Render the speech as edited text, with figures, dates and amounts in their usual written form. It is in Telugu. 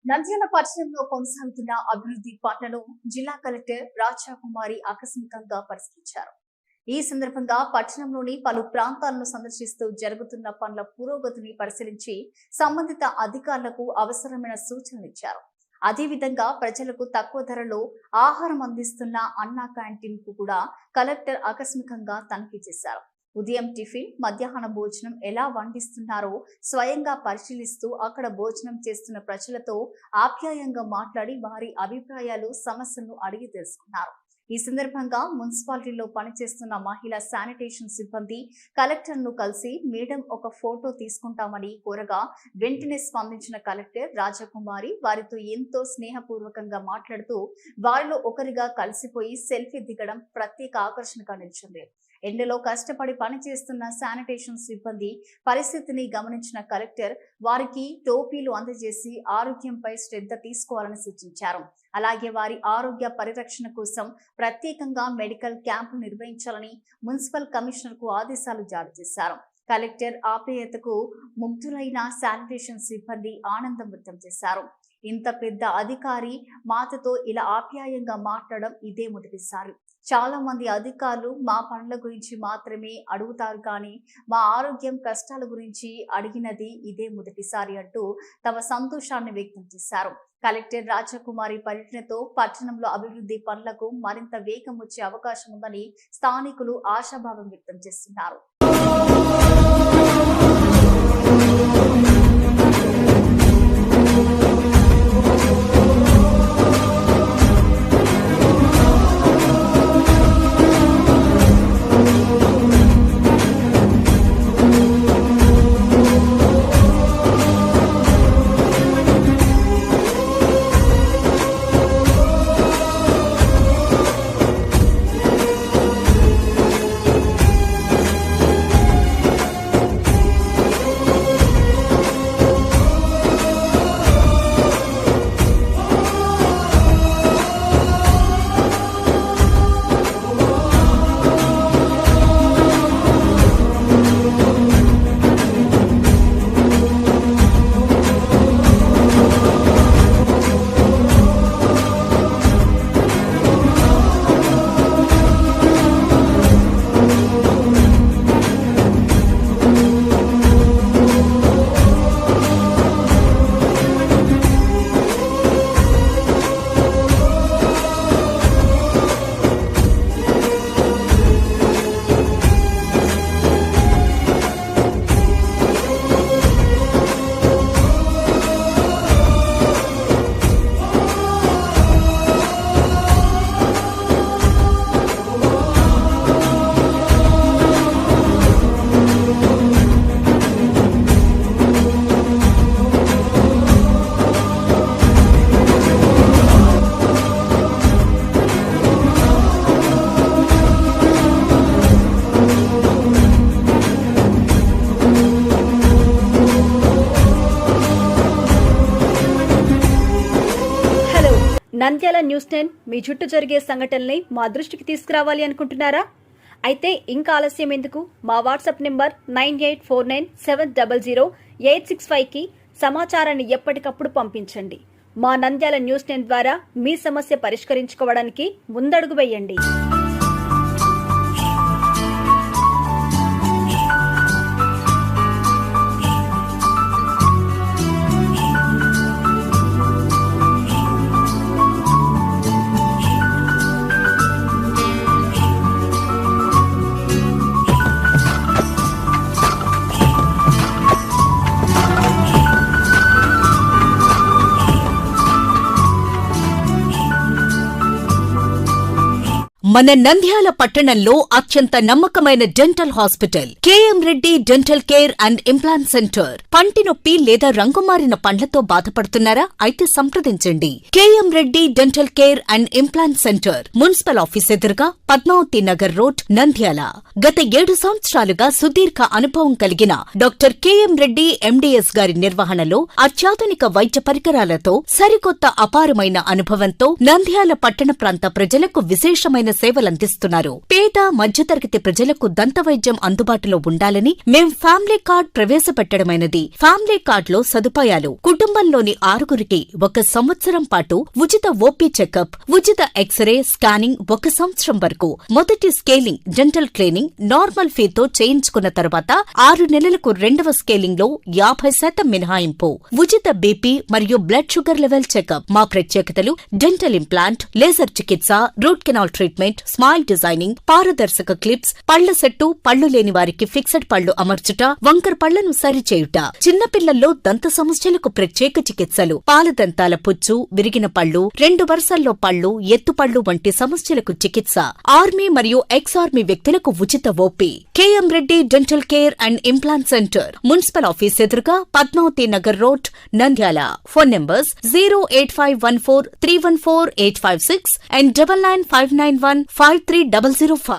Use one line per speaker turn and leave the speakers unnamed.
నంద్యాల పట్టణంలో కొనసాగుతున్న అభివృద్ధి పనులను జిల్లా కలెక్టర్ రాజాకుమారి ఆకస్మికంగా పరిశీలించారు. ఈ సందర్భంగా పట్టణంలోని పలు ప్రాంతాలను సందర్శిస్తూ జరుగుతున్న పనుల పురోగతిని పరిశీలించి సంబంధిత అధికారులకు అవసరమైన సూచనలు ఇచ్చారు. అదేవిధంగా ప్రజలకు తక్కువ ధరలో ఆహారం అందిస్తున్న అన్నా క్యాంటీన్ కు కూడా కలెక్టర్ ఆకస్మికంగా తనిఖీ చేశారు. ఉదయం టిఫిన్, మధ్యాహ్న భోజనం ఎలా వండిస్తున్నారో స్వయంగా పరిశీలిస్తూ అక్కడ భోజనం చేస్తున్న ప్రజలతో ఆప్యాయంగా మాట్లాడి వారి అభిప్రాయాలు, సమస్యలను అడిగి తెలుసుకున్నారు. ఈ సందర్భంగా మున్సిపాలిటీలో పనిచేస్తున్న మహిళా శానిటేషన్ సిబ్బంది కలెక్టర్ ను కలిసి మేడం ఒక ఫోటో తీసుకుంటామని కోరగా వెంటనే స్పందించిన కలెక్టర్ రాజకుమారి వారితో ఎంతో స్నేహపూర్వకంగా మాట్లాడుతూ వారిలో ఒకరిగా కలిసిపోయి సెల్ఫీ దిగడం ప్రత్యేక ఆకర్షణగా నిలిచింది. ఎండలో కష్టపడి పనిచేస్తున్న శానిటేషన్ సిబ్బంది పరిస్థితిని గమనించిన కలెక్టర్ వారికి టోపీలు అందజేసి ఆరోగ్యంపై శ్రద్ధ తీసుకోవాలని సూచించారు. అలాగే వారి ఆరోగ్య పరిరక్షణ కోసం ప్రత్యేకంగా మెడికల్ క్యాంపులు నిర్వహించాలని మున్సిపల్ కమిషనర్ కు ఆదేశాలు జారీ చేశారు. కలెక్టర్ ఆప్యాయతకు ముగ్ధులైన శానిటేషన్ సిబ్బంది ఆనందం వ్యక్తం చేశారు. ఇంత పెద్ద అధికారి మాతతో ఇలా ఆప్యాయంగా మాట్లాడడం ఇదే మొదటిసారి. చాలా మంది అధికారులు మా పనుల గురించి మాత్రమే అడుగుతారు, కానీ మా ఆరోగ్యం, కష్టాల గురించి అడిగినది ఇదే మొదటిసారి అంటూ తమ సంతోషాన్ని వ్యక్తం చేశారు. కలెక్టర్ రాజకుమారి పర్యటనతో పట్టణంలో అభివృద్ధి పనులకు మరింత వేగం వచ్చే అవకాశం ఉందని స్థానికులు ఆశాభావం వ్యక్తం చేస్తున్నారు.
నంద్యాల న్యూస్ 10 మీ చుట్టూ జరిగే సంఘటనల్ని మా దృష్టికి తీసుకురావాలి అనుకుంటున్నారా? అయితే ఇంకా ఆలస్యం ఎందుకు? మా వాట్సాప్ నెంబర్ 9849700865కి సమాచారాన్ని ఎప్పటికప్పుడు పంపించండి. మా నంద్యాల న్యూస్ 10 ద్వారా మీ సమస్య పరిష్కరించుకోవడానికి ముందడుగు వేయండి.
మన నంద్యాల పట్టణంలో అత్యంత నమ్మకమైన dental hospital KM Reddy dental care and implant centre. పంటి నొప్పి లేదా రంగుమారిన పండ్లతో బాధపడుతున్నారా? అయితే సంప్రదించండి. KM Reddy dental care and implant centre, municipal office ఎదురుగా, పద్మావతి నగర్ రోడ్, నంద్యాల. గత 7 సంవత్సరాలుగా సుదీర్ఘ అనుభవం కలిగిన డాక్టర్ కేఎం రెడ్డి ఎండీఎస్ గారి నిర్వహణలో అత్యాధునిక వైద్య పరికరాలతో సరికొత్త అపారమైన అనుభవంతో నంద్యాల పట్టణ ప్రాంత ప్రజలకు విశేషమైన సేవలందిస్తున్నారు. పేద మధ్యతరగతి ప్రజలకు దంతవైద్యం అందుబాటులో ఉండాలని మేం ఫ్యామిలీ కార్డ్ ప్రవేశపెట్టడమైనది. ఫ్యామిలీ కార్డ్ లో సదుపాయాలు: కుటుంబంలోని 6గురికి 1 సంవత్సరం పాటు ఉచిత ఓపీ చెకప్, ఉచిత ఎక్స్రే స్కానింగ్ 1 సంవత్సరం వరకు, మొదటి స్కేలింగ్ డెంటల్ క్లీనింగ్ నార్మల్ ఫీతో చేయించుకున్న తర్వాత 6 నెలలకు 2వ స్కేలింగ్ లో 50% మినహాయింపు, ఉచిత బీపీ మరియు బ్లడ్ షుగర్ లెవెల్ చెకప్. మా ప్రత్యేకతలు: డెంటల్ ఇంప్లాంట్, లేజర్ చికిత్స, root canal treatment, smile designing, పారదర్శక క్లిప్స్, పళ్ల సెట్టు, పళ్లు లేని వారికి ఫిక్సెడ్ పళ్లు అమర్చుట, వంకర పళ్లను సరిచేయుట, చిన్నపిల్లల్లో దంత సమస్యలకు ప్రత్యేక చికిత్సలు, పాలదంతాల పుచ్చు, విరిగిన పళ్లు, 2 వరుసల్లో పళ్లు, ఎత్తుపళ్లు వంటి సమస్యలకు చికిత్స, ఆర్మీ మరియు ఎక్స్ ఆర్మీ వ్యక్తులకు ఉచిత OP. KM Reddy dental care and implant centre, municipal office ఎదురుగా, Padmavathi Nagar road, Nandyal. Phone numbers 08514314856 and 9959153005.